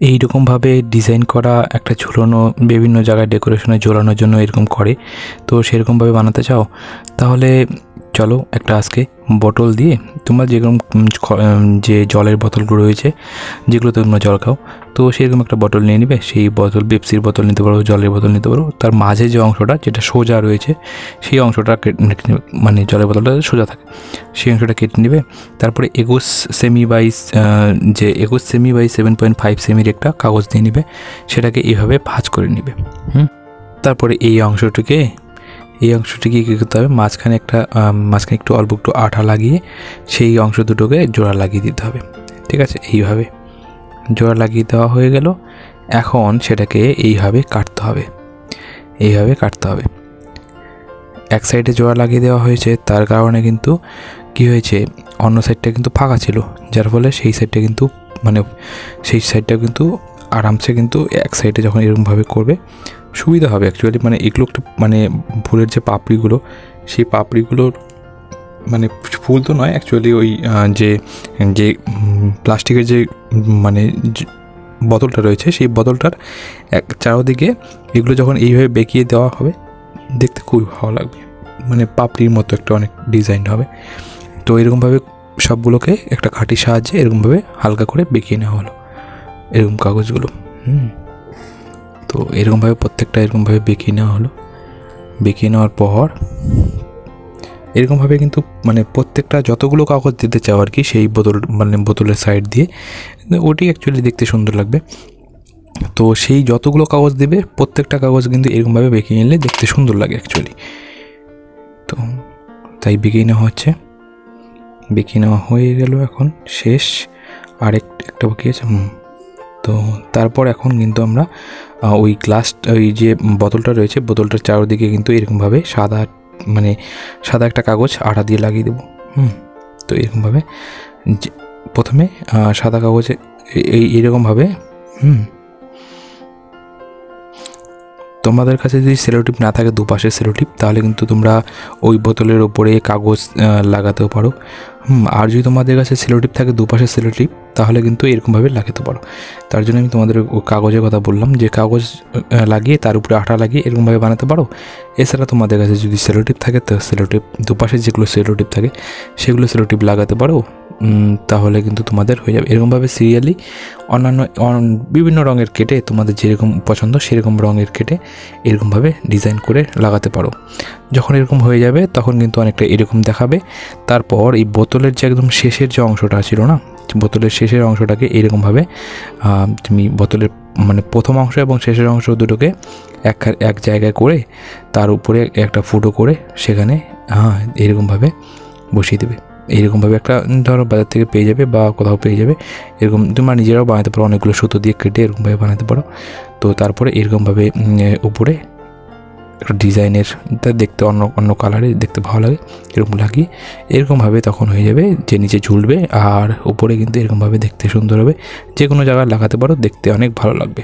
এইরকমভাবে ডিজাইন করা একটা ঝুলানো বিভিন্ন জায়গায় ডেকোরেশনে ঝোলানোর জন্য এরকম করে। তো সেরকমভাবে বানাতে চাও তাহলে চলো একটা আজকে বটল দিয়ে তোমরা যেরকম যে জলের বোতলগুলো রয়েছে যেগুলোতে তোমরা জল খাও, তো সেরকম একটা বটল নিয়ে নিবে। সেই বোতল পেপসির বোতল নিতে পারো, জলের বোতল নিতে পারো, তার মাঝে যে অংশটা যেটা সোজা রয়েছে সেই অংশটা মানে জলের বোতলটা সোজা থাকে সেই অংশটা কেটে নেবে। তারপরে 21 সেমি বাই 7.5 সেমির একটা কাগজ দিয়ে নিবে, সেটাকে এইভাবে ভাঁজ করে নিবে। তারপরে এই অংশটিকে কী করতে হবে, মাঝখানে একটু অল্প একটু আঠা লাগিয়ে সেই অংশ দুটোকে জোড়া লাগিয়ে দিতে হবে। ঠিক আছে, এইভাবে জোড়া লাগিয়ে দেওয়া হয়ে গেল। এখন সেটাকে এইভাবে কাটতে হবে। এক সাইডে জোড়া লাগিয়ে দেওয়া হয়েছে, তার কারণে কিন্তু কী হয়েছে, অন্য সাইডটা কিন্তু ফাঁকা ছিল, যার ফলে সেই সাইডটা কিন্তু আরামসে কিন্তু এক সাইডে যখন এরকমভাবে করবে সুবিধা হবে অ্যাকচুয়ালি। মানে এগুলো একটু মানে ফুলের যে পাপড়িগুলো, সেই পাপড়িগুলোর মানে ফুল তো নয় অ্যাকচুয়ালি, ওই যে প্লাস্টিকের যে মানে বোতলটা রয়েছে সেই বোতলটার চারদিকে এগুলো যখন এইভাবে বেঁকিয়ে দেওয়া হবে দেখতে খুবই ভালো লাগবে, মানে পাপড়ির মতো একটা অনেক ডিজাইন হবে। তো এরকমভাবে সবগুলোকে একটা কাঠির সাহায্যে এরকমভাবে হালকা করে বেঁকিয়ে নেওয়া হলো এরকম কাগজগুলো। তো এরকমভাবে প্রত্যেকটা এরকমভাবে বেঁকিয়ে নেওয়া হলো। বেঁকিয়ে নেওয়ার পর এরকমভাবে কিন্তু মানে প্রত্যেকটা যতগুলো কাগজ দিতে চাও আর কি সেই বোতলের সাইড দিয়ে, ওটি অ্যাকচুয়ালি দেখতে সুন্দর লাগবে। তো সেই যতগুলো কাগজ দেবে প্রত্যেকটা কাগজ কিন্তু এরকমভাবে বেঁকিয়ে নিলে দেখতে সুন্দর লাগে অ্যাকচুয়ালি। তো তাই বেঁকিয়ে নেওয়া হচ্ছে। বেঁকিয়ে নেওয়া হয়ে গেল, এখন শেষ। আর একটা বাকি আছে। তো তারপর এখন কিন্তু আমরা ওই যে বোতলটা রয়েছে বোতলটার চারদিকে কিন্তু এরকমভাবে সাদা একটা কাগজ আঠা দিয়ে লাগিয়ে দেবো। তো এরকমভাবে প্রথমে সাদা কাগজে এইরকমভাবে তোমাদের কাছে যদি সেলোটিপ না থাকে দুপাশে সেলোটিপ, তাহলে কিন্তু তোমরা ওই বোতলের ওপরে কাগজ লাগাতেও পারো। আর যদি তোমাদের কাছে সেলোটিপ থাকে দুপাশে সেলোটিপ, তাহলে কিন্তু এরকমভাবে লাগাতে পারো। তার জন্য আমি তোমাদের কাগজের কথা বললাম, যে কাগজ লাগিয়ে তার উপরে আঠা লাগিয়ে এরকমভাবে বানাতে পারো। এছাড়া তোমাদের কাছে যদি সেলোটিপ থাকে তো সেলোটিপ দুপাশে যেগুলো সেলোটিপ থাকে সেগুলো সেলোটিপ লাগাতে পারো, তাহলে কিন্তু তোমাদের হয়ে যাবে। এরকমভাবে সিরিয়ালি অন্যান্য বিভিন্ন রঙের কেটে তোমাদের যেরকম পছন্দ সেরকম রঙের কেটে এরকমভাবে ডিজাইন করে লাগাতে পারো। যখন এরকম হয়ে যাবে তখন কিন্তু অনেকটা এরকম দেখাবে। তারপর এই বোতলের যে একদম শেষের যে অংশটা ছিল না, বোতলের শেষের অংশটাকে এরকমভাবে তুমি বোতলের মানে প্রথম অংশ এবং শেষের অংশ দুটোকে এক জায়গায় করে তার উপরে একটা ফুটো করে সেখানে এরকমভাবে বসিয়ে দেবে। এইরকমভাবে একটা ধরো বাজার থেকে পেয়ে যাবে বা কোথাও পেয়ে যাবে, এরকম তোমরা নিজেরাও বানাতে পারো, অনেকগুলো সুতো দিয়ে কেটে এরকমভাবে বানাতে পারো। তো তারপরে এরকমভাবে উপরে একটা ডিজাইনের দেখতে অন্য কালারে দেখতে ভালো লাগে এরকম লাগিয়ে এরকমভাবে তখন হয়ে যাবে যে নিচে ঝুলবে আর উপরে কিন্তু এরকমভাবে দেখতে সুন্দর হবে। যে কোনো জায়গায় লাগাতে পারো, দেখতে অনেক ভালো লাগবে।